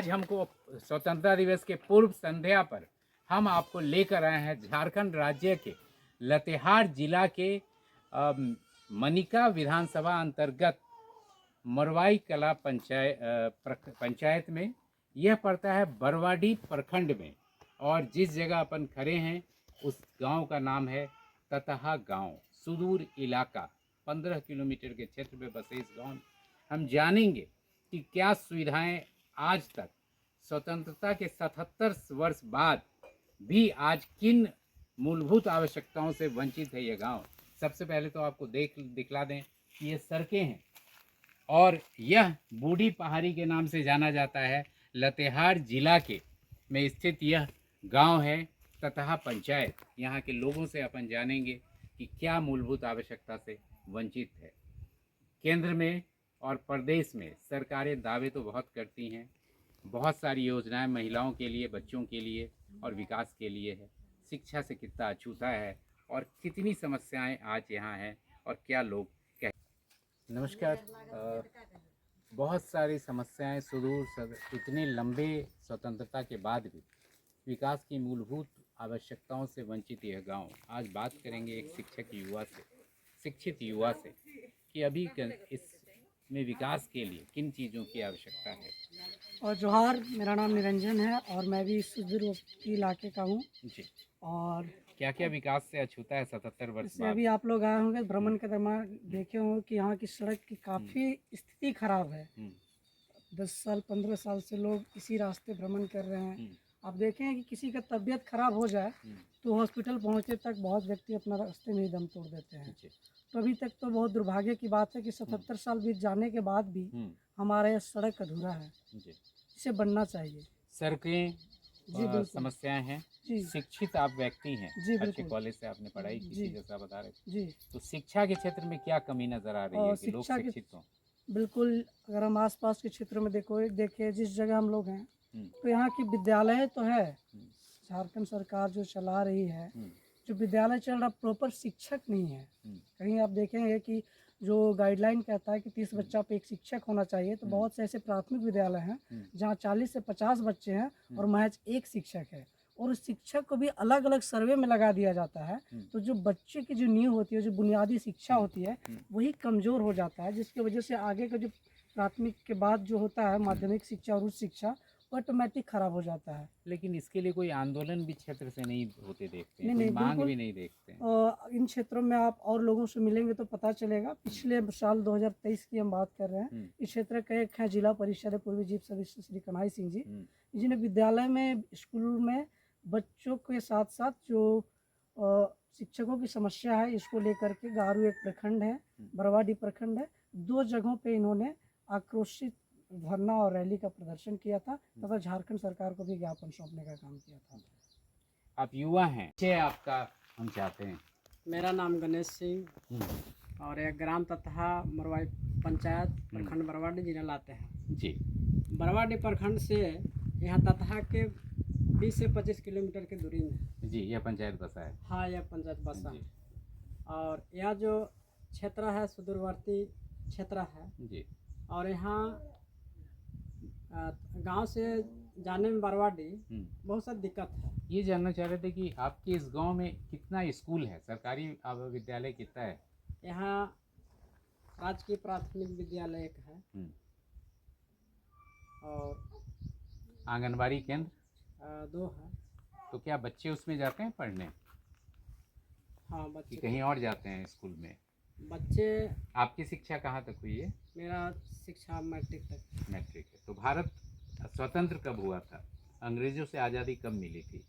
आज हमको स्वतंत्रता दिवस के पूर्व संध्या पर हम आपको लेकर आए हैं झारखंड राज्य के लातेहार जिला के मनिका विधानसभा अंतर्गत मरवाई कला पंचायत में। यह पड़ता है बरवाडी प्रखंड में और जिस जगह अपन खड़े हैं उस गांव का नाम है ततहा गांव। सुदूर इलाका 15 किलोमीटर के क्षेत्र में बसे इस गांव में हम जानेंगे कि क्या सुविधाएं आज तक स्वतंत्रता के 77 वर्ष बाद भी आज किन मूलभूत आवश्यकताओं से वंचित है ये गांव। सबसे पहले तो आपको दिखला दें कि ये सड़कें हैं और यह बूढ़ी पहाड़ी के नाम से जाना जाता है। लातेहार जिला के में स्थित यह गांव है ततहा पंचायत। यहाँ के लोगों से अपन जानेंगे कि क्या मूलभूत आवश्यकता से वंचित है। केंद्र में और प्रदेश में सरकारें दावे तो बहुत करती हैं, बहुत सारी योजनाएं महिलाओं के लिए, बच्चों के लिए और विकास के लिए है। शिक्षा से कितना अछूता है और कितनी समस्याएं आज यहाँ हैं और क्या लोग कहते। नमस्कार। बहुत सारी समस्याएं सुदूर इतने लंबे स्वतंत्रता के बाद भी विकास की मूलभूत आवश्यकताओं से वंचित यह गांव। आज बात करेंगे एक शिक्षित युवा से कि अभी इसमें विकास के लिए किन चीज़ों की आवश्यकता है। और जोहार, मेरा नाम निरंजन है और मैं भी सुदूर इलाके का हूँ जी। और क्या क्या विकास से अछूता है 77 वर्ष इससे बाद? अभी आप लोग आए होंगे भ्रमण के दौरान देखे होंगे कि यहाँ की सड़क की काफ़ी स्थिति खराब है। 10 साल 15 साल से लोग इसी रास्ते भ्रमण कर रहे हैं। आप देखें कि किसी का तबीयत खराब हो जाए तो हॉस्पिटल पहुँचे तक बहुत व्यक्ति अपना रास्ते में ही दम तोड़ देते हैं। तो अभी तक तो बहुत दुर्भाग्य की बात है कि 77 साल बीत जाने के बाद भी हमारा यह सड़क अधूरा है। इसे बनना चाहिए। सड़कें जी समस्याएं हैं। शिक्षित आप व्यक्ति हैं, अच्छे कॉलेज से आपने पढ़ाई की थी जैसा बता रहे थे। जी। तो शिक्षा के क्षेत्र में क्या कमी नजर आ रही है कि लोग शिक्षित हों? बिल्कुल, अगर हम आसपास के क्षेत्रों में देखिए जिस जगह हम लोग हैं तो यहाँ की विद्यालय तो है, झारखंड सरकार जो चला रही है, जो विद्यालय चल रहा प्रॉपर शिक्षक नहीं है। कहीं आप देखेंगे कि जो गाइडलाइन कहता है कि 30 बच्चा पे एक शिक्षक होना चाहिए, तो बहुत से ऐसे प्राथमिक विद्यालय हैं जहाँ 40 से 50 बच्चे हैं और महज एक शिक्षक है और उस शिक्षक को भी अलग अलग सर्वे में लगा दिया जाता है। तो जो बच्चे की जो नींव होती है, जो बुनियादी शिक्षा होती है, वही कमज़ोर हो जाता है, जिसकी वजह से आगे का जो प्राथमिक के बाद जो होता है माध्यमिक शिक्षा और उच्च शिक्षा ऑटोमेटिक खराब हो जाता है। लेकिन इसके लिए कोई आंदोलन भी क्षेत्र से नहीं होते देखते हैं, कोई मांग भी नहीं देखते हैं। इन क्षेत्रों में आप और लोगों से मिलेंगे तो पता चलेगा। पिछले साल 2023 की हम बात कर रहे हैं। इस क्षेत्र के एक हैं जिला परिषद पूर्वी जीप सदस्य श्री कन्हई सिंह जी, जिन्हें विद्यालय में, स्कूल में बच्चों के साथ साथ जो शिक्षकों की समस्या है इसको लेकर के गारू एक प्रखंड है, बरवाडी प्रखंड है, 2 जगहों पे इन्होंने आक्रोशित धरना और रैली का प्रदर्शन किया था तथा झारखंड सरकार को भी ज्ञापन सौंपने का काम किया था। आप युवा हैं, आपका हम चाहते हैं। मेरा नाम गणेश सिंह और एक ग्राम ततहा मरवाई पंचायत प्रखंड बरवाडी जिला लातेहार जी। बरवाडी प्रखंड से यहाँ ततहा के 20 से 25 किलोमीटर की दूरी में जी यह पंचायत बसा है। हाँ, यह पंचायत बसा है और यह जो क्षेत्र है सुदूरवर्ती क्षेत्र है जी। और यहाँ गांव से जाने में बरवाडी बहुत सारी दिक्कत है। ये जानना चाह रहे थे कि आपके इस गांव में कितना स्कूल है, सरकारी विद्यालय कितना है? यहाँ राजकीय प्राथमिक विद्यालय एक है और आंगनबाड़ी केंद्र 2 है। तो क्या बच्चे उसमें जाते हैं पढ़ने? हाँ, बच्चे कहीं और जाते हैं स्कूल में? बच्चे। आपकी शिक्षा कहाँ तक हुई है? मेरा शिक्षा मैट्रिक तक। मैट्रिक है। तो भारत स्वतंत्र कब हुआ था? अंग्रेजों से आज़ादी कब मिली थी?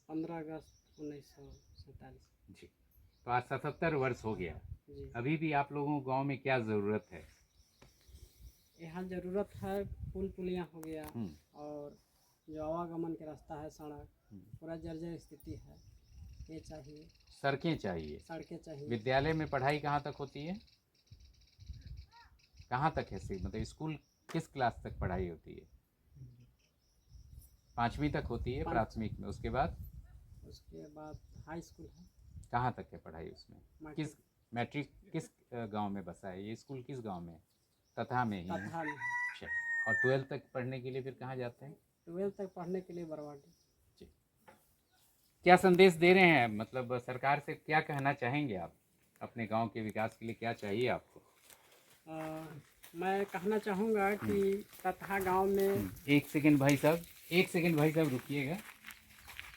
15 अगस्त 1947 जी। तो आज 77 वर्ष हो गया जी। अभी भी आप लोगों को गांव में क्या ज़रूरत है? यहाँ ज़रूरत है पुल पुलिया हो गया और जो आवागमन के रास्ता है, सड़क पूरा जर्जर स्थिति है, ये चाहिए। सड़कें चाहिए। विद्यालय में पढ़ाई कहाँ तक होती है? कहाँ तक है? मतलब स्कूल किस क्लास तक पढ़ाई होती है? 5वीं तक होती है प्राथमिक में। उसके बाद हाई स्कूल है। कहाँ तक है पढ़ाई उसमें? किस मैट्रिक किस गांव में बसा है ये स्कूल? किस गांव में? ततहा में ही। अच्छा। और 12th तक पढ़ने के लिए फिर कहाँ जाते हैं? 12th तक पढ़ने के लिए बरवाडी। क्या संदेश दे रहे हैं, मतलब सरकार से क्या कहना चाहेंगे आप? अपने गांव के विकास के लिए क्या चाहिए आपको? मैं कहना चाहूँगा कि तथा गांव में एक सेकंड भाई साहब रुकिएगा।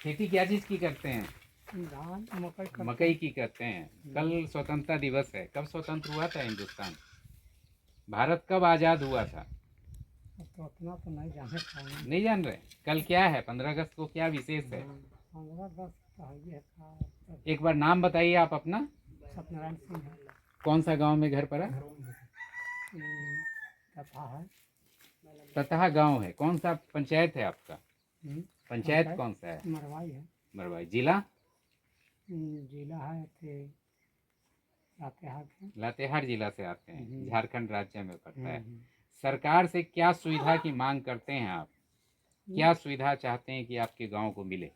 खेती क्या चीज़ की करते हैं? धान मकई मकई की करते हैं। कल स्वतंत्रता दिवस है, कब स्वतंत्र हुआ था हिंदुस्तान? भारत कब आज़ाद हुआ था? तो उतना तो नहीं जाने पाएंगे। नहीं जान रहे? कल क्या है? 15 अगस्त को क्या विशेष है? 15 अगस्त का ये था। एक बार नाम बताइए आप अपना। सत्यनारायण सिंह है। कौन सा गांव में घर पड़ा? तथा है। ततहा गांव है। कौन सा पंचायत है आपका? पंचायत कौन सा है? मरवाई है। मरवाई। जिला? जिला है थे लातेहार के। लातेहार जिला से आते हैं, झारखंड राज्य में पड़ता है। सरकार से क्या सुविधा की मांग करते हैं आप? क्या सुविधा चाहते हैं कि आपके गांव को मिले?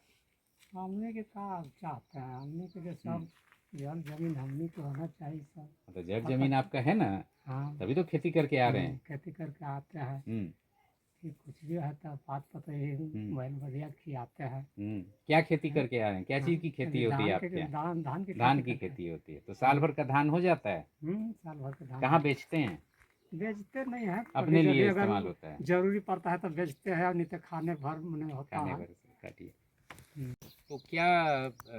हमने के क्या चाहते हैं, हमने के जो सब जल जमीन हमने को होना चाहिए सब। तो जब जमीन आपका है ना, हाँ, तभी तो खेती करके आ रहे हैं। खेती करके आते हैं। कि कुछ भी है तो बात पता ही बैल बढ़िया खिलाते हैं। क्या खेती करके आ रहे हैं? क्या चीज़ की खेती होती है आपके यहाँ? धान की खेती होती है। तो साल भर का धान हो जाता है? साल भर का धान। कहाँ बेचते हैं? बेचते नहीं है, अपने लिए इस्तेमाल होता है। जरूरी पड़ता है तो बेचते हैं, नहीं तो खाने भर में होता खाने है। भर से काटिए। तो क्या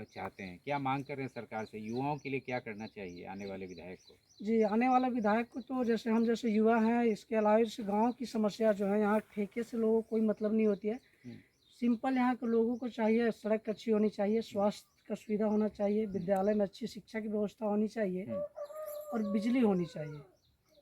चाहते हैं, क्या मांग कर रहे हैं सरकार से? युवाओं के लिए क्या करना चाहिए आने वाले विधायक को? जी, आने वाला विधायक को तो जैसे हम जैसे युवा हैं, इसके अलावा इस गांव की समस्या जो है, यहाँ ठेके से लोगों को कोई मतलब नहीं होती है। सिंपल यहाँ के लोगों को चाहिए, सड़क अच्छी होनी चाहिए, स्वास्थ्य का सुविधा होना चाहिए, विद्यालय में अच्छी शिक्षा की व्यवस्था होनी चाहिए और बिजली होनी चाहिए।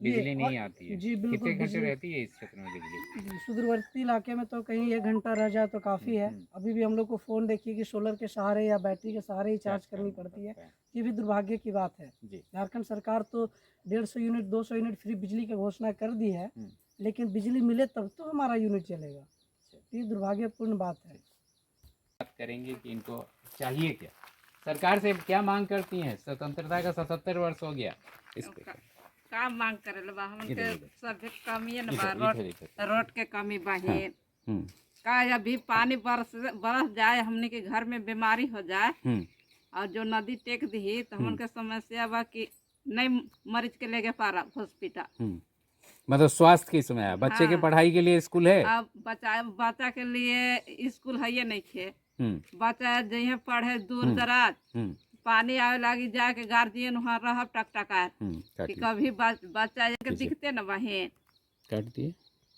बिजली नहीं आती है? जी बिल्कुल। कितने घंटे रहती है इस क्षेत्र में बिजली? सुदूरवर्ती इलाके में तो कहीं 1 घंटा रह जाए तो काफ़ी है। अभी भी हम लोग को फ़ोन देखिए कि सोलर के सहारे या बैटरी के सहारे ही चार्ज करनी पड़ती है। ये भी दुर्भाग्य की बात है। झारखंड सरकार तो 150 यूनिट 200 यूनिट फ्री बिजली की घोषणा कर दी है, लेकिन बिजली मिले तब तो हमारा यूनिट चलेगा। ये दुर्भाग्यपूर्ण बात है। बात करेंगे कि इनको चाहिए क्या, सरकार से क्या मांग करती हैं? स्वतंत्रता का 77 वर्ष हो गया, इस पे का मांग करे बा हमन के सब कमी न बा। इधर रोड के कमी बाहे का अभी पानी बरस जाए हमने के घर में बीमारी हो जाए और जो नदी टेक दी तो हमन के समस्या बा कि नहीं मरीज के लेके पारा हॉस्पिटल। मतलब स्वास्थ्य की समय है। बच्चे के पढ़ाई के लिए स्कूल है? अब बच्चा के लिए स्कूल है ये नहीं थे। बच्चा जहाँ पढ़े दूर दराज पानी आवे लगी जाके गार्जियन वहाँ रह टकटका कि कभी बच्चा के दिखते न बहन। काट दिए,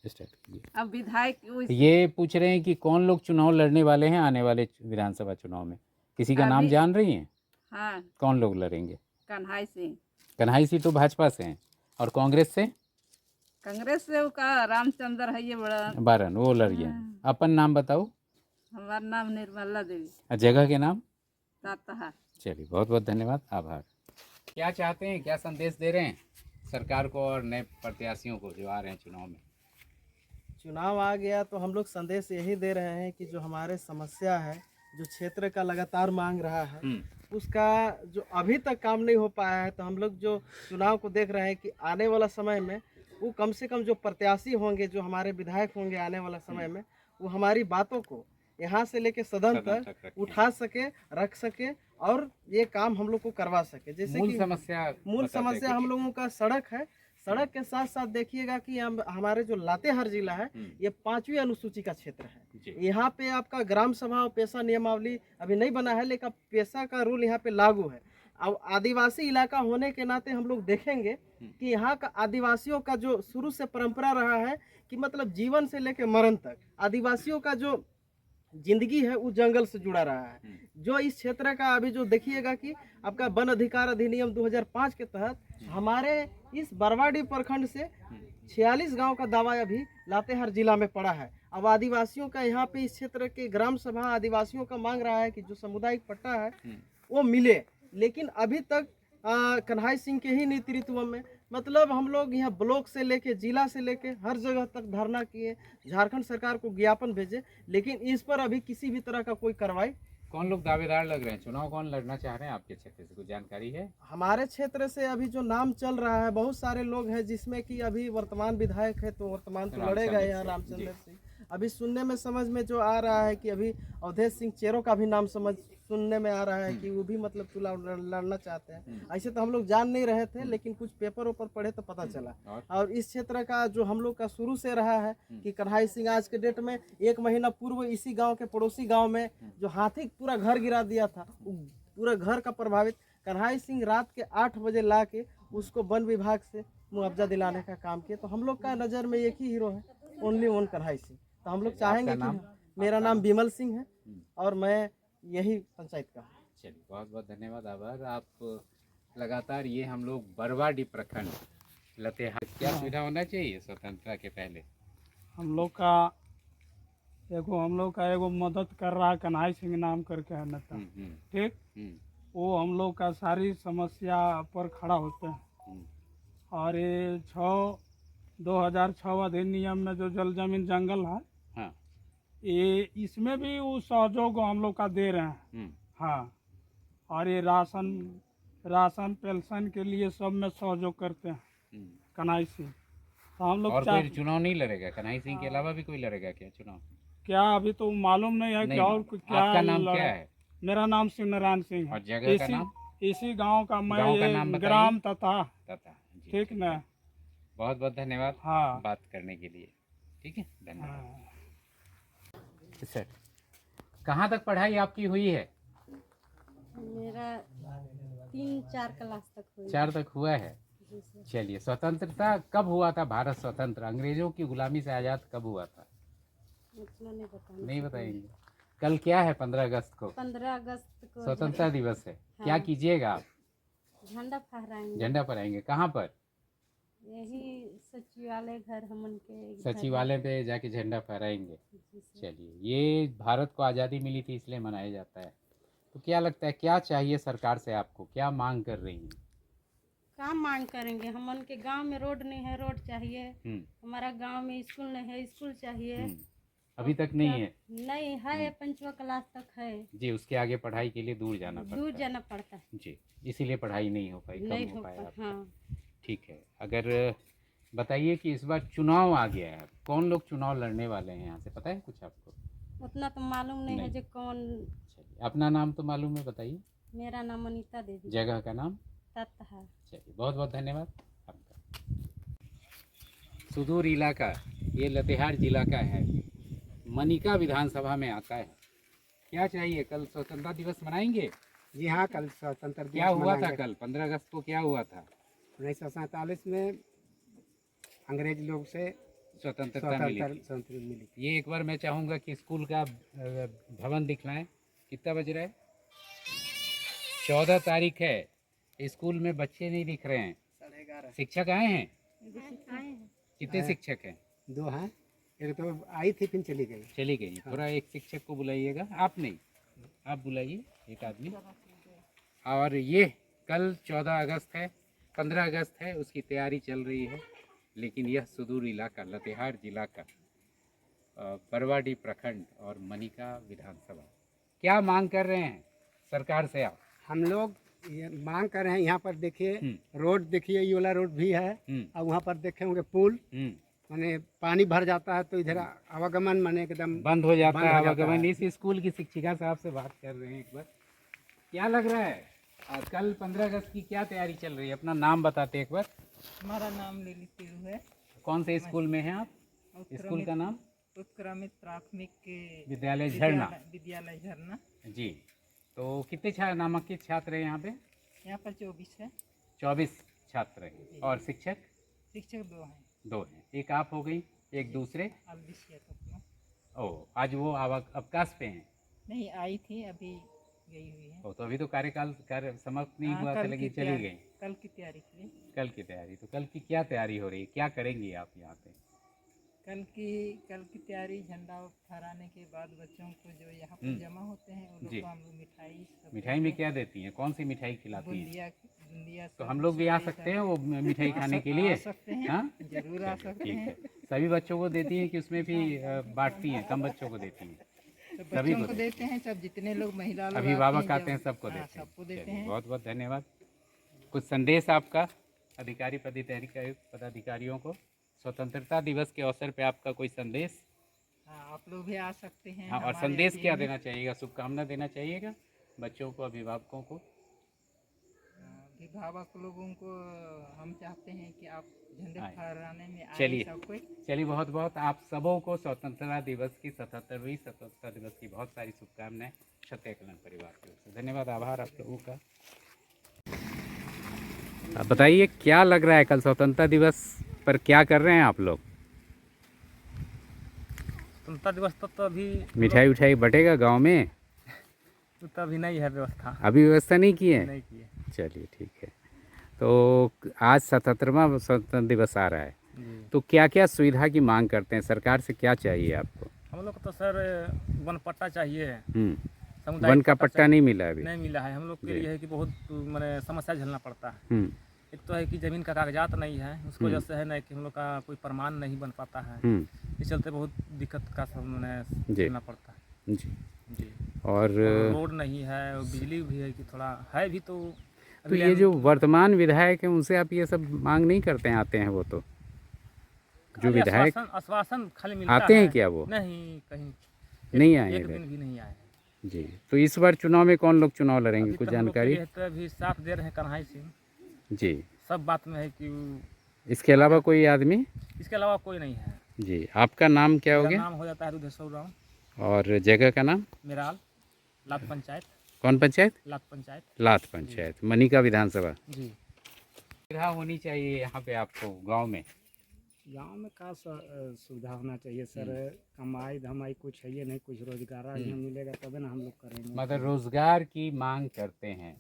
स्टार्ट कीजिए। अब विधायक ये पूछ रहे हैं कि कौन लोग चुनाव लड़ने वाले हैं आने वाले विधानसभा चुनाव में? किसी का नाम जान रही हैं? हाँ, कौन लोग लड़ेंगे? कन्हई सिंह। कन्हई सिंह तो भाजपा से हैं। और कांग्रेस से? कांग्रेस से का रामचंद्र है ये बड़ा बारन, वो लड़िए। अपन नाम बताओ। हमारा नाम निर्मला देवी। जगह के नाम? ताता। चलिए, बहुत बहुत धन्यवाद, आभार। क्या चाहते हैं, क्या संदेश दे रहे हैं सरकार को और नए प्रत्याशियों को जो आ रहे हैं चुनाव में? चुनाव आ गया तो हम लोग संदेश यही दे रहे हैं कि जो हमारे समस्या है, जो क्षेत्र का लगातार मांग रहा है, उसका जो अभी तक काम नहीं हो पाया है, तो हम लोग जो चुनाव को देख रहे हैं कि आने वाला समय में वो कम से कम जो प्रत्याशी होंगे, जो हमारे विधायक होंगे आने वाला समय में, वो हमारी बातों को यहाँ से लेके सदन तक उठा सके, रख सके और ये काम हम लोग को करवा सके। जैसे मूल कि समस्या हम लोगों का सड़क है। सड़क के साथ साथ देखिएगा कि हमारे जो लातेहार जिला है, ये 5वीं अनुसूची का क्षेत्र है। यहाँ पे आपका ग्राम सभा और पेशा नियमावली अभी नहीं बना है, लेकिन पेशा का रूल यहाँ पे लागू है। अब आदिवासी इलाका होने के नाते हम लोग देखेंगे कि यहाँ का आदिवासियों का जो शुरू से परंपरा रहा है कि मतलब जीवन से लेकर मरण तक आदिवासियों का जो जिंदगी है वो जंगल से जुड़ा रहा है। जो इस क्षेत्र का अभी जो देखिएगा कि आपका वन अधिकार अधिनियम 2005 के तहत हमारे इस बरवाडी प्रखंड से 46 गांव का दावा अभी लातेहार जिला में पड़ा है। अब आदिवासियों का यहाँ पे इस क्षेत्र के ग्राम सभा आदिवासियों का मांग रहा है कि जो सामुदायिक पट्टा है वो मिले, लेकिन अभी तक कन्हई सिंह के ही नेतृत्व में मतलब हम लोग यहाँ ब्लॉक से लेके जिला से लेके हर जगह तक धरना किए, झारखंड सरकार को ज्ञापन भेजे, लेकिन इस पर अभी किसी भी तरह का कोई कार्रवाई कौन लोग दावेदार लग रहे हैं? चुनाव कौन लड़ना चाह रहे हैं आपके क्षेत्र से, कुछ जानकारी है? हमारे क्षेत्र से अभी जो नाम चल रहा है, बहुत सारे लोग हैं, जिसमें कि अभी वर्तमान विधायक है, तो वर्तमान तो लड़ेगा यहाँ रामचंद्र सिंह। अभी सुनने में समझ में जो आ रहा है कि अभी अवधेश सिंह चेरो का भी नाम सुनने में आ रहा है कि वो भी मतलब चुनाव लड़ना चाहते हैं। ऐसे तो हम लोग जान नहीं रहे थे, लेकिन कुछ पेपर ऊपर पढ़े तो पता चला। और इस क्षेत्र का जो हम लोग का शुरू से रहा है कि कन्हई सिंह, आज के डेट में 1 महीना पूर्व इसी गांव के पड़ोसी गांव में जो हाथी पूरा घर गिरा दिया था, पूरा घर का प्रभावित कन्हई सिंह रात के 8 बजे ला के उसको वन विभाग से मुआवजा दिलाने का काम किया। तो हम लोग का नज़र में एक ही हीरो है, ओनली वन कन्हई सिंह। तो हम लोग चाहेंगे कि मेरा नाम विमल सिंह है और मैं यही पंचायत का हूँ। चलिए, बहुत बहुत धन्यवाद, आभार। आप लगातार ये हम लोग बरवाडी प्रखंड लतेहार, क्या सुविधा होना चाहिए स्वतंत्रता के पहले? हम लोग का एगो मदद कर रहा है, कन्हई सिंह नाम करके है नेता, ठीक। वो हम लोग का सारी समस्या पर खड़ा होते हैं। और ये 2006 अधिनियम में जो जल जमीन जंगल है, हाँ, ये इसमें भी वो सहयोग हम लोग का दे रहे हैं। हाँ, और ये राशन पेंशन के लिए सब में सहयोग करते हैं कन्हई सिंह। तो हम लोग और कोई चुनाव नहीं लड़ेगा कन्हई सिंह के अलावा? भी कोई लड़ेगा क्या चुनाव? क्या अभी तो मालूम नहीं है कि और क्या। आपका नाम क्या है? मेरा नाम शिव नारायण सिंह है। और जगह का नाम? इसी गांव का मैं, गांव का नाम बताइए। ग्राम तथा, जी, ठीक ना। बहुत बहुत धन्यवाद हाँ, बात करने के लिए। ठीक है, धन्यवाद। सर, कहाँ तक पढ़ाई आपकी हुई है? मेरा 3-4 क्लास तक हुई। 4 तक हुआ है। चलिए, स्वतंत्रता कब हुआ था भारत स्वतंत्र? अंग्रेजों की गुलामी से आज़ाद कब हुआ था? उतना नहीं बताना। नहीं बताएंगे? कल क्या है? 15 अगस्त को 15 अगस्त को स्वतंत्रता दिवस है। क्या हाँ। कीजिएगा आप? झंडा फहराएंगे। झंडा फहराएंगे। कहाँ पर? यही सचिवालय घर हमन के घर सचिवालय पे जाके झंडा फहराएंगे। जी सर। चलिए, ये भारत को आज़ादी मिली थी इसलिए मनाया जाता है। तो क्या लगता है, क्या चाहिए सरकार से आपको? क्या मांग कर रही हैं? काम मांग करेंगे। हमन के गांव में रोड नहीं है, रोड चाहिए। हमारा गांव में स्कूल नहीं है, स्कूल चाहिए। अभी तक नहीं है? नहीं है, 5वीं क्लास तक है जी, उसके आगे पढ़ाई के लिए दूर जाना पड़ता है। जी, इसीलिए पढ़ाई नहीं हो पाई, नहीं कम हो हो पाया आपका। हाँ। ठीक है, अगर बताइए कि इस बार चुनाव आ गया है, कौन लोग चुनाव लड़ने वाले हैं यहाँ से, पता है कुछ आपको? उतना तो मालूम नहीं है जो कौन। चलिए, अपना नाम तो मालूम है, बताइए। मेरा नाम अनीता देवी। जगह का नाम? तत्हा। चलिए, बहुत बहुत धन्यवाद आपका। सुदूर इलाका, ये लतेहार जिला का है, मनिका विधानसभा में आता है। क्या चाहिए? कल स्वतंत्रता दिवस मनाएंगे? जी हाँ, कल स्वतंत्र दिवस क्या हुआ था मनाएंगे। कल 15 अगस्त को? क्या हुआ था? 1947 में अंग्रेज लोग से स्वतंत्रता मिली थी। स्वतंत्रता मिली थी। ये एक बार मैं चाहूँगा कि स्कूल का भवन दिखलाएं। कितना बज रहा है? 14 तारीख है, स्कूल में बच्चे नहीं दिख रहे हैं। 11:30। शिक्षक आए हैं? कितने शिक्षक हैं? 2 हैं, एक तो आई थी फिर चली गई। चली गई। थोड़ा एक शिक्षक को बुलाइएगा। आप नहीं, आप बुलाइए एक आदमी। और ये कल 14 अगस्त है, 15 अगस्त है, उसकी तैयारी चल रही है। लेकिन यह सुदूर इलाका, लतेहार जिला का बरवाडी प्रखंड और मनिका विधानसभा, क्या मांग कर रहे हैं सरकार से आप? हम लोग ये मांग कर रहे हैं, यहाँ पर देखिए रोड, देखिए ये वाला रोड भी है, और वहाँ पर देखे होंगे पुल, माने पानी भर जाता है तो इधर आवागमन माने एकदम बंद हो जाता है आवागमन। इस स्कूल की शिक्षिका साहब से बात कर रहे हैं एक बार। क्या लग रहा है कल 15 अगस्त की क्या तैयारी चल रही है? अपना नाम बताते एक बार। हमारा नाम लिली तिरु है। कौन से स्कूल में हैं आप? स्कूल का नाम? उत्क्रमित प्राथमिक विद्यालय झरना। विद्यालय झरना जी। तो कितने नामांकित छात्र हैं यहाँ पे? यहाँ पर 24 है। 24 छात्र हैं। और शिक्षक? शिक्षक 2 हैं। 2 हैं। एक आप हो गई, एक दूसरे? ओ, आज वो अवकाश पे हैं? नहीं, आई थी, अभी गई हुई है। तो अभी तो कार्य समाप्त नहीं हुआ था, लेकिन चली गई। कल की तैयारी के लिए। कल की तैयारी, तो कल की क्या तैयारी हो रही है? क्या करेंगी आप यहाँ पे? कल की तैयारी झंडा फहराने के बाद बच्चों को जो यहाँ पर जमा होते हैं उन लोग को हम लोग मिठाई में क्या देती हैं? कौन सी मिठाई खिलाती हैं? बूंदिया। तो हम लोग भी आ सकते हैं वो मिठाई खाने के लिए? आ सकते हैं। हाँ, जरूर आ सकते हैं। सभी बच्चों को देती हैं कि उसमें भी बांटती हैं, कम बच्चों को देती हैं? तो सभी बच्चों को को देते हैं, सब जितने लोग महिला लोग अभिभावक आते जो- हैं सबको हाँ, देते हैं। सबको देते चलिए, हैं। बहुत बहुत धन्यवाद। कुछ संदेश आपका अधिकारी पदाधिकारियों को स्वतंत्रता दिवस के अवसर पे आपका कोई संदेश? हाँ, आप लोग भी आ सकते हैं। हाँ, और हमारे संदेश अधीन क्या में। देना चाहिएगा, शुभकामना देना चाहिएगा बच्चों को, अभिभावकों को? अभिभावक लोगों को हम चाहते हैं कि आप झंडे आए। फहराने में आए चलिए। सब कोई। चलिए, बहुत बहुत आप सबों को स्वतंत्रता दिवस की 77वीं स्वतंत्रता दिवस की बहुत सारी शुभकामनाएं सत्य कल्याण परिवार की ओर से। धन्यवाद, आभार आप लोगों का। आप बताइए क्या लग रहा है, कल स्वतंत्रता दिवस पर क्या कर रहे हैं आप लोग? स्वतंत्रता दिवस तो अभी मिठाई उठाई बटेगा गांव में? तो अभी नहीं है व्यवस्था, अभी व्यवस्था नहीं की है? नहीं की है चलिए, ठीक है। तो आज 77वां स्वतंत्रता दिवस आ रहा है, जी। तो क्या क्या सुविधा की मांग करते हैं, सरकार से क्या चाहिए आपको? हम लोग को तो सर वन पट्टा चाहिए है, सामुदायिक वन का पट्टा चाहिए। नहीं मिला अभी? नहीं मिला है। हम लोग के जी। लिए है कि बहुत मैंने समस्या झेलना पड़ता है। हम्म, एक तो है कि ज़मीन का कागजात नहीं है, उसकी वजह से है ना कि हम लोग का कोई प्रमाण नहीं बन पाता है। इस चलते बहुत दिक्कत का सामना जी। झेलना पड़ता है जी। जी। और रोड नहीं है और बिजली भी है कि थोड़ा है भी तो तो ये जो वर्तमान विधायक हैं उनसे आप ये सब मांग नहीं करते हैं? आते हैं वो तो, जो खाली विधायक आश्वासन खाली मिलता आते हैं है। क्या वो? नहीं, कहीं नहीं आए एक इधर? दिन भी नहीं आए। जी। तो इस बार चुनाव में कौन लोग चुनाव लड़ेंगे, अभी कुछ तो हम लोग के जानकारी? लिए तो अभी साथ दे रहे हैं कन्हई सिंह, जी। सब बात में है कि इसके अलावा कोई आदमी? इसके अलावा कोई नहीं है। जी। आपका नाम क्या हो मेरा गया? नाम हो जाता है रुद्रेश्वर राव और जगह का नाम? मेराल, लात पंचायत। कौन पंचायत? लात पंचायत लात पंचायत, मनिका विधानसभा। जी। सुविधा होनी चाहिए यहाँ पे आपको गांव में? गांव में का सुविधा होना चाहिए सर, कमाई धमाई कुछ है ये नहीं, कुछ रोजगार यहाँ मिलेगा तभी ना हम लोग करेंगे। मतलब रोजगार की मांग करते हैं,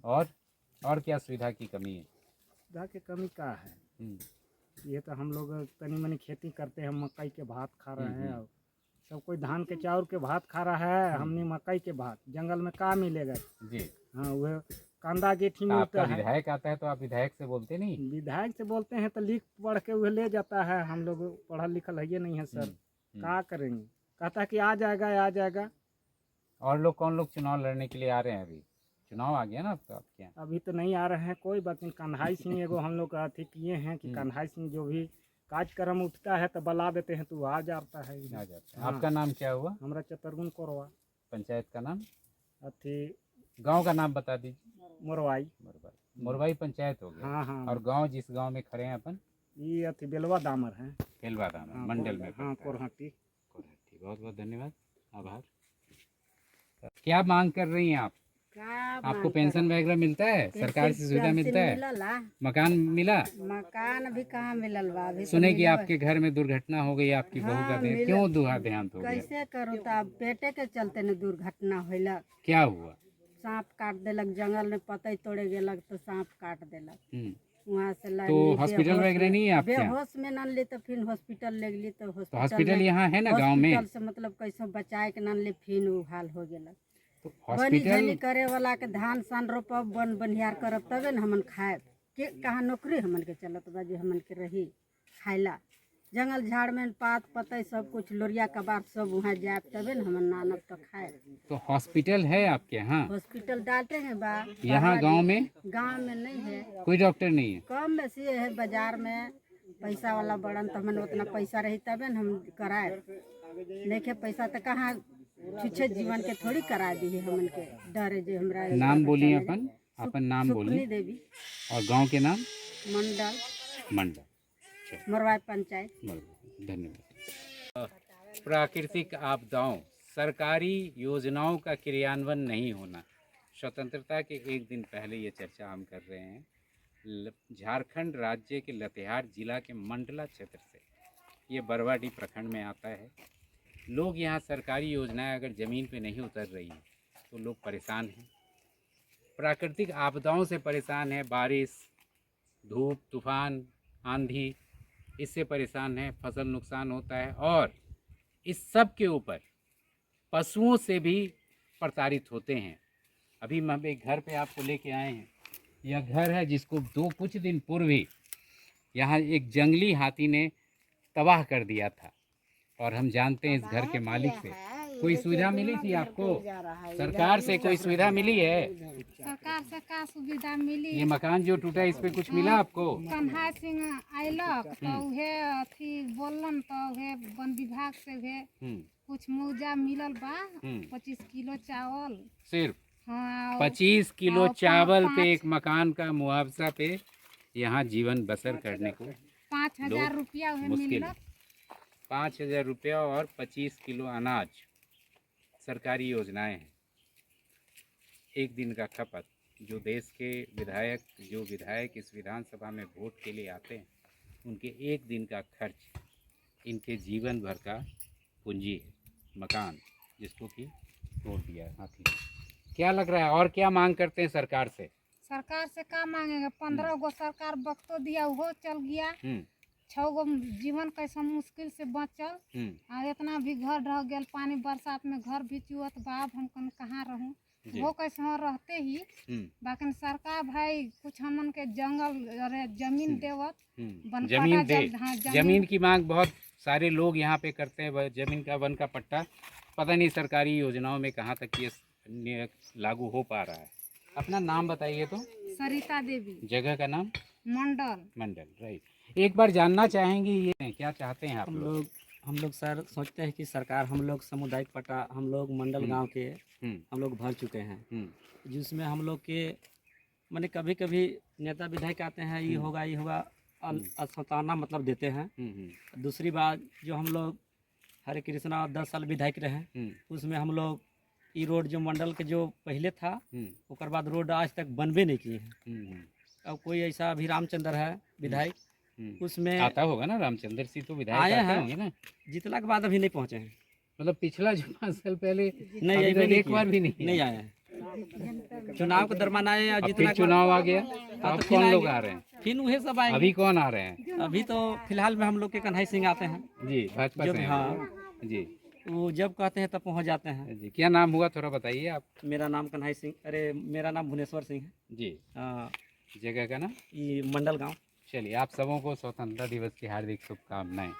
और क्या सुविधा की कमी है? सुविधा की कमी का है, हम्म, ये तो हम लोग तनी मनी खेती करते हैं, मकई के भात खा रहे हैं। अब सब कोई धान के चाउर के भात खा रहा है, हमने मकई के भात, जंगल में का मिलेगा? जी। हाँ, वह कांदा गेठी आपका मिलता है। विधायक आता है तो आप विधायक से बोलते नहीं? विधायक से बोलते हैं तो लिख पढ़ के वह ले जाता है, हम लोग पढ़ा लिखल है ये नहीं है सर, का करेंगे? कहता है कि आ जाएगा आ जाएगा। और लोग कौन लोग चुनाव लड़ने के लिए आ रहे हैं? अभी चुनाव आ गया ना आपके यहाँ? अभी तो नहीं आ रहे हैं कोई बात नहीं। कन्हई सिंह एगो हम लोग अथी किए हैं कि कन्हई सिंह जो भी कार्यक्रम उठता है तो बुला देते हैं तो आ जाता है। आ जाता है। हाँ। आपका नाम क्या हुआ? हमारा चतुर्गुण कोरवा, पंचायत का नाम? अथी गांव का नाम बता दीजिए। मोरवाई। मोरवाई पंचायत हो गया। हाँ हाँ। और गांव जिस गांव में खड़े हैं अपन? ये अथी बेलवा दामर है। केलवा दामर हाँ, मंडल में हाँ, पड़ता है। कोरहटी। कोरहटी। बहुत बहुत धन्यवाद, आभार। क्या मांग कर रही हैं आप? आपको पेंशन वगैरह मिलता है? सरकार से सुविधा मिलता है? मकान मिला? मकान भी कहाँ मिलल बा अभी। सुने कि आपके घर में दुर्घटना हो गई, आपकी बहू का देह, क्यों देहांत हो गया? कैसे करूँ तो अब पेटे के चलते न दुर्घटना होलक। क्या हुआ? सांप काट देलक, जंगल में पतई तोड़े गेलक तो सांप काट देलक। वहाँ से तो हॉस्पिटल वगैरह नहीं है आपके यहाँ? बेहोश में न ली तो फिर हॉस्पिटल ले गली तो हॉस्पिटल यहाँ है ना गांव में? हॉस्पिटल से मतलब कैसे बचाए के न ली फिर उ हाल हो गेलक। तो बनी हॉस्पिटल झनी करे वाला के धान सान रोपब, बन बनिहार करब तबे न हमन खाएब। के कहाँ नौकरी हमन के चलत बा जो हमन के रही खाइला। जंगल झाड़ में पात पतई सब कुछ लोरिया कबाब सब वहाँ जाए तबे न हमन नानब तो खाए। तो हॉस्पिटल है आपके यहाँ? हॉस्पिटल डालते हैं बा यहाँ गांव में? गांव में नहीं है, कोई डॉक्टर नहीं है? कम बेसी है बाजार में। पैसा वाला बड़न तो हमन उतना पैसा रही तबे न हम कराए। नहीं पैसा तो कहाँ छुच्छे जीवन के थोड़ी करा दी है हमन के डरे जो हमरा। नाम बोलिए अपन, अपन नाम बोलिए। देवी। और गांव के नाम? मंडल। मोरवाई पंचायत। धन्यवाद। प्राकृतिक आपदाओं, सरकारी योजनाओं का क्रियान्वयन नहीं होना। स्वतंत्रता के एक दिन पहले ये चर्चा हम कर रहे हैं। झारखंड राज्य के लातेहार जिला के मंडला क्षेत्र से, ये बरवाडीह प्रखंड में आता है। लोग यहाँ सरकारी योजनाएं अगर ज़मीन पे नहीं उतर रही हैं तो लोग परेशान हैं, प्राकृतिक आपदाओं से परेशान हैं। बारिश, धूप, तूफान, आंधी, इससे परेशान है। फसल नुकसान होता है और इस सब के ऊपर पशुओं से भी प्रताड़ित होते हैं। अभी हम एक घर पे आपको लेके आए हैं। यह घर है जिसको कुछ दिन पूर्व ही यहाँ एक जंगली हाथी ने तबाह कर दिया था और हम जानते हैं इस घर के मालिक से। कोई सुविधा मिली थी आपको? सरकार से कोई सुविधा मिली है? सरकार से का सुविधा मिली? ये मकान जो टूटा इस पे कुछ मिला आपको? कन्हा सिंह आयलक तो उहे अथी बोलन तो उहे वन विभाग से उहे कुछ मुआवजा मिलल बा 25 किलो चावल। सिर्फ हाँ 25 किलो और चावल पे पाँच- एक मकान का मुआवजा पे यहाँ जीवन बसर करने को 5,000 रुपया उहे मुश्किल मिलल। है। 5,000 रुपया और 25 किलो अनाज सरकारी योजनाएं हैं। एक दिन का खपत जो देश के विधायक इस विधानसभा में वोट के लिए आते हैं उनके एक दिन का खर्च इनके जीवन भर का पूंजी है। मकान जिसको कि तोड़ दिया है हाथी ने। क्या लग रहा है और क्या मांग करते हैं सरकार से? सरकार से का मांगेंगे? 15 गो सरकार बख्तो दिया वो चल गया। 6 गो जीवन कैसा मुश्किल से बचल। और इतना भी घर रह गया पानी बरसात में घर भी चुअत बाप हम कहाँ रहूं? वो कैसे हम रहते ही बाकी सरकार भाई कुछ हमन के जंगल अरे जमीन देवत जमीन दे। जमीन की मांग बहुत सारे लोग यहाँ पे करते हैं। जमीन का वन का पट्टा पता नहीं सरकारी योजनाओं में कहाँ तक ये लागू हो पा रहा है। अपना नाम बताइए तो। सरिता देवी। जगह का नाम? मंडल। राइट। एक बार जानना चाहेंगे ये क्या चाहते हैं आप लोग? हम लोग सर सोचते हैं कि सरकार हम लोग सामुदायिक पट्टा हम लोग मंडल गांव के हम लोग भर चुके हैं जिसमें हम लोग के माने कभी कभी नेता विधायक आते हैं ये होगा असताना मतलब देते हैं। दूसरी बात जो हम लोग हरे कृष्णा 10 साल विधायक रहे उसमें हम लोग ये रोड जो मंडल के जो पहले था उसके बाद रोड आज तक बनबे नहीं किए हैं। अब कोई ऐसा अभी रामचंद्र है विधायक उसमें आता होगा ना रामचंद्र सिंह तो विधायक आए आते हैं होंगे ना? जितला के बाद अभी नहीं पहुंचे हैं। मतलब पिछला जो 5 साल पहले नहीं अभी अभी तक एक बार भी नहीं आए हैं। चुनाव के दरमियान आए और अब जितना फिर चुनाव आ गया तो अब कौन लोग आ रहे हैं? फिर वही सब आएंगे। अभी कौन आ रहे हैं? अभी तो फिलहाल में हम लोग के कन्हई सिंह आते हैं जी भाजपा जब से हैं। हाँ जी वो जब कहते हैं तब पहुंच जाते हैं। जी क्या नाम हुआ थोड़ा बताइए आप? मेरा नाम कन्हई सिंह अरे मेरा नाम भुवनेश्वर सिंह है। जी जगह का ना? ये मंडल गांव। चलिए आप सबों को स्वतंत्रता दिवस की हार्दिक शुभकामनाएं।